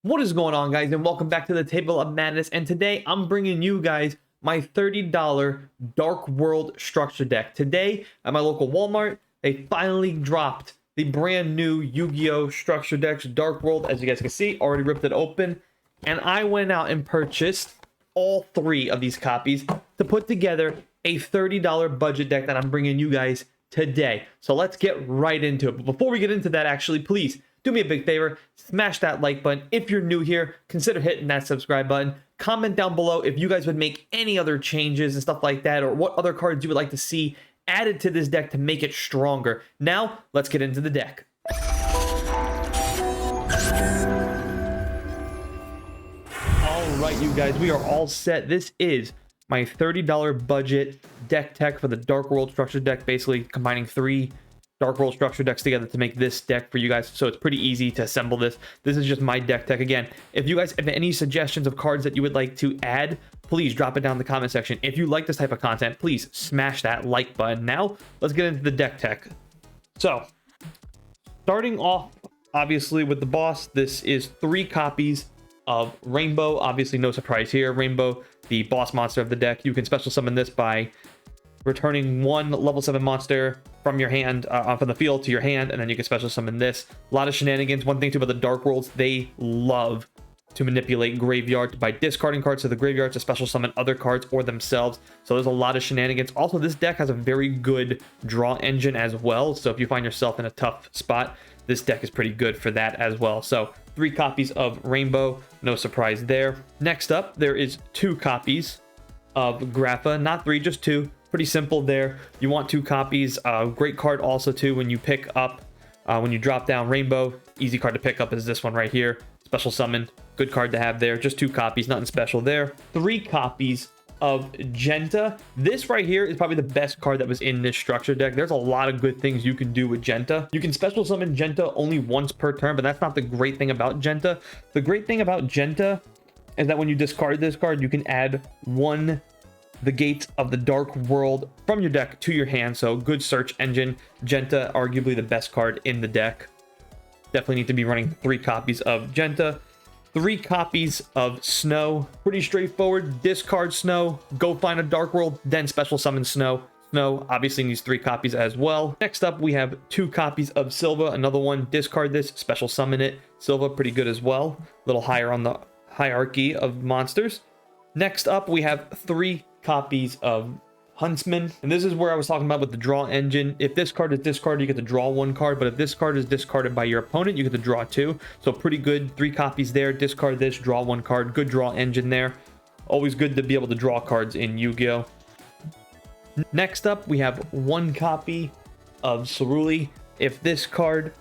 What is going on, guys, and welcome back to the Table of Madness. And today I'm bringing you guys my $30 Dark World structure deck. Today at my local Walmart, they finally dropped the brand new Yu-Gi-Oh structure decks Dark World. As you guys can see, already ripped it open, and I went out and purchased all 3 of these copies to put together a $30 budget deck that I'm bringing you guys today. So let's get right into it. But before we get into that, actually, please do me a big favor, smash that like button. If you're new here, consider hitting that subscribe button. Comment down below if you guys would make any other changes and stuff like that, or what other cards you would like to see added to this deck to make it stronger. Now, let's get into the deck. All right, you guys, we are all set. This is my $30 budget deck tech for the Dark World structure deck, basically combining 3 Dark World structure decks together to make this deck for you guys. So it's pretty easy to assemble this. This is just my deck tech. Again, if you guys have any suggestions of cards that you would like to add, please drop it down in the comment section. If you like this type of content, please smash that like button. Now, let's get into the deck tech. So, starting off, obviously, with the boss, this is 3 copies of Rainbow. Obviously, no surprise here. Rainbow, the boss monster of the deck. You can special summon this by returning 1 level 7 monster from your hand, from the field to your hand, and then you can special summon this. A lot of shenanigans. One thing too about the Dark Worlds, they love to manipulate graveyard by discarding cards to the graveyard to special summon other cards or themselves. So there's a lot of shenanigans. Also, this deck has a very good draw engine as well. So if you find yourself in a tough spot, this deck is pretty good for that as well. So 3 copies of Rainbow, no surprise there. Next up, there is 2 copies of Grappa, not 3, just 2. Pretty simple there. You want 2 copies. Great card also too when you pick up, when you drop down Rainbow. Easy card to pick up is this one right here. Special summon. Good card to have there. Just 2 copies, nothing special there. 3 copies of Genta. This right here is probably the best card that was in this structure deck. There's a lot of good things you can do with Genta. You can special summon Genta only once per turn, but that's not the great thing about Genta. The great thing about Genta is that when you discard this card, you can add the Gates of the Dark World from your deck to your hand. So good search engine. Genta, arguably the best card in the deck. Definitely need to be running 3 copies of Genta. 3 copies of Snow. Pretty straightforward. Discard Snow, go find a Dark World, then special summon Snow. Snow obviously needs 3 copies as well. Next up, we have 2 copies of Silva. Another one, discard this, special summon it. Silva, pretty good as well. A little higher on the hierarchy of monsters. Next up, we have 3 copies of Huntsman, and this is where I was talking about with the draw engine. If this card is discarded, you get to draw 1 card, but if this card is discarded by your opponent, you get to draw 2. So pretty good. 3 copies there. Discard this, draw 1 card. Good draw engine there. Always good to be able to draw cards in Yu-Gi-Oh. Next up, we have 1 copy of Ceruli. If this card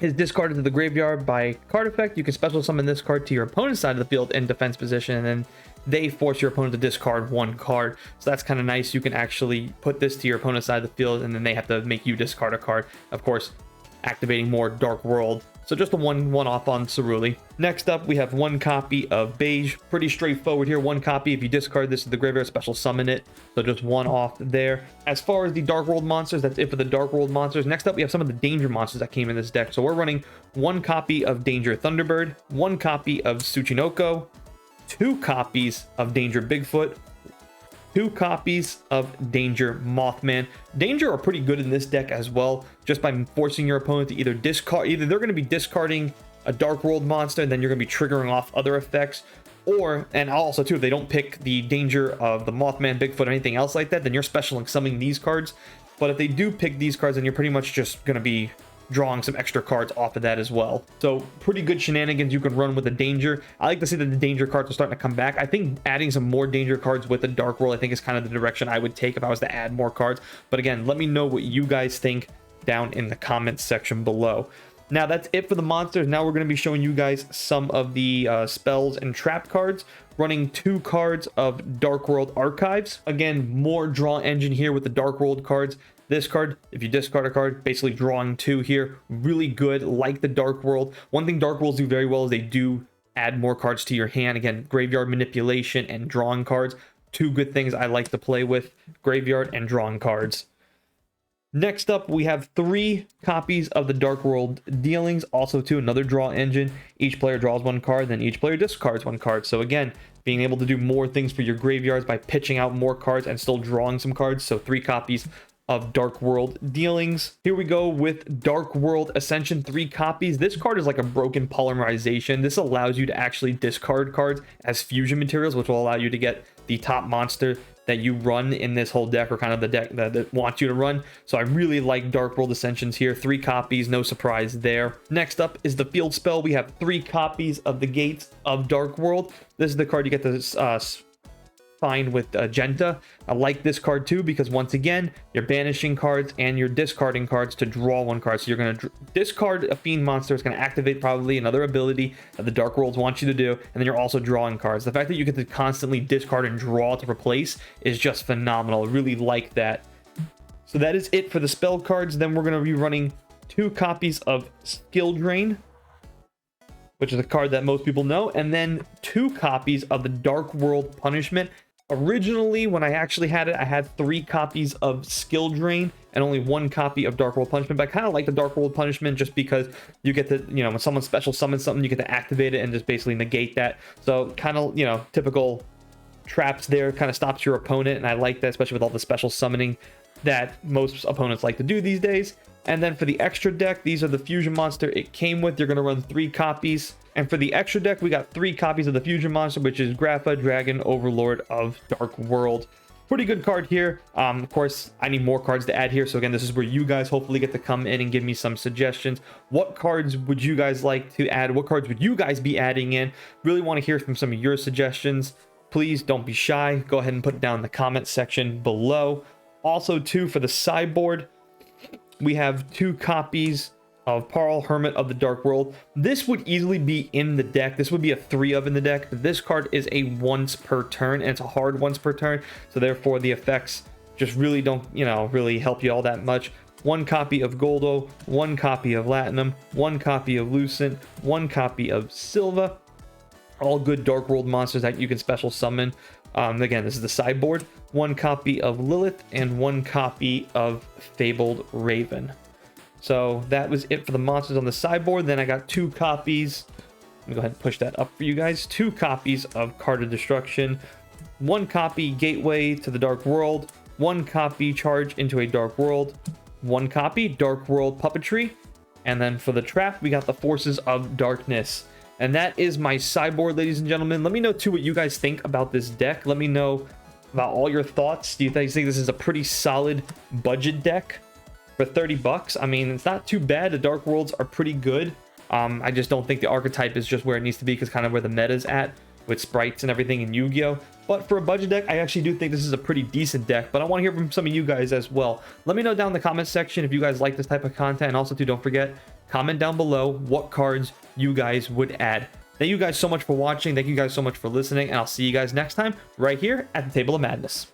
is discarded to the graveyard by card effect, you can special summon this card to your opponent's side of the field in defense position, and then they force your opponent to discard 1 card. So that's kind of nice. You can actually put this to your opponent's side of the field, and then they have to make you discard a card. Of course, activating more Dark World. So just a one-off on Ceruli. Next up, we have 1 copy of Beige. Pretty straightforward here. 1 copy. If you discard this to the graveyard, special summon it. So just 1 off there. As far as the Dark World monsters, that's it for the Dark World monsters. Next up, we have some of the Danger monsters that came in this deck. So we're running 1 copy of Danger Thunderbird, 1 copy of Tsuchinoko, 2 copies of Danger Bigfoot, 2 copies of Danger Mothman. Danger are pretty good in this deck as well, just by forcing your opponent to either discard, either they're going to be discarding a Dark World monster, and then you're going to be triggering off other effects, or, and also too, if they don't pick the Danger of the Mothman, Bigfoot, or anything else like that, then you're special summoning these cards. But if they do pick these cards, then you're pretty much just going to be drawing some extra cards off of that as well. So pretty good shenanigans you can run with the Danger. I like to see that the Danger cards are starting to come back. I think adding some more Danger cards with the Dark World, I think, is kind of the direction I would take if I was to add more cards. But again, let me know what you guys think down in the comments section below. Now that's it for the monsters. Now we're going to be showing you guys some of the spells and trap cards. Running 2 cards of Dark World Archives. Again, more draw engine here with the Dark World cards. This card, if you discard a card, basically drawing 2 here. Really good, like the Dark World. One thing Dark Worlds do very well is they do add more cards to your hand. Again, graveyard manipulation and drawing cards. 2 good things I like to play with, graveyard and drawing cards. Next up, we have 3 copies of the Dark World Dealings, also to another draw engine. Each player draws 1 card, then each player discards 1 card. So again, being able to do more things for your graveyards by pitching out more cards and still drawing some cards. So 3 copies of Dark World Dealings. Here we go with Dark World Ascension, 3 copies. This card is like a broken polymerization. This allows you to actually discard cards as fusion materials, which will allow you to get the top monster that you run in this whole deck, or kind of the deck that wants you to run. So I really like Dark World Ascensions here. 3 copies, no surprise there. Next up is the field spell. We have 3 copies of the Gates of Dark World. This is the card you get to find with Genta. I like this card too, because once again, you're banishing cards and you're discarding cards to draw 1 card. So you're going to discard a fiend monster. It's going to activate probably another ability that the Dark Worlds want you to do, and then you're also drawing cards. The fact that you get to constantly discard and draw to replace is just phenomenal. I really like that. So that is it for the spell cards. Then we're going to be running 2 copies of Skill Drain, which is a card that most people know, and then 2 copies of the Dark World Punishment. Originally, when I actually had it, I had 3 copies of Skill Drain and only 1 copy of Dark World Punishment. But I kind of like the Dark World Punishment just because you get to, you know, when someone special summons something, you get to activate it and just basically negate that. So kind of, you know, typical traps there, kind of stops your opponent. And I like that, especially with all the special summoning that most opponents like to do these days. And then for the extra deck, these are the fusion monster it came with. You're going to run 3 copies. And for the extra deck, we got 3 copies of the fusion monster, which is Grappa, Dragon, Overlord of Dark World. Pretty good card here. Of course, I need more cards to add here. So again, this is where you guys hopefully get to come in and give me some suggestions. What cards would you guys like to add? What cards would you guys be adding in? Really want to hear from some of your suggestions. Please don't be shy. Go ahead and put it down in the comment section below. Also, too, for the sideboard, we have 2 copies of Parl, Hermit of the Dark World. This would easily be in the deck. This would be a 3 of in the deck. This card is a once per turn, and it's a hard once per turn. So therefore, the effects just really don't, you know, really help you all that much. 1 copy of Goldo, 1 copy of Latinum, 1 copy of Lucent, 1 copy of Silva. All good Dark World monsters that you can special summon. Again, this is the sideboard. 1 copy of Lilith and 1 copy of Fabled Raven. So that was it for the monsters on the sideboard. Then I got 2 copies. Let me go ahead and push that up for you guys. 2 copies of Card of Destruction. 1 copy Gateway to the Dark World. 1 copy Charge into a Dark World. 1 copy Dark World Puppetry. And then for the trap, we got the Forces of Darkness. And that is my sideboard, ladies and gentlemen. Let me know too what you guys think about this deck. Let me know about all your thoughts. Do you guys think this is a pretty solid budget deck for 30 bucks? I mean, it's not too bad. The Dark Worlds are pretty good. I just don't think the archetype is just where it needs to be, because kind of where the meta's at with sprites and everything in Yu-Gi-Oh! But for a budget deck, I actually do think this is a pretty decent deck. But I want to hear from some of you guys as well. Let me know down in the comment section if you guys like this type of content. And also, too, don't forget, comment down below what cards you guys would add. Thank you guys so much for watching. Thank you guys so much for listening. And I'll see you guys next time right here at the Table of Madness.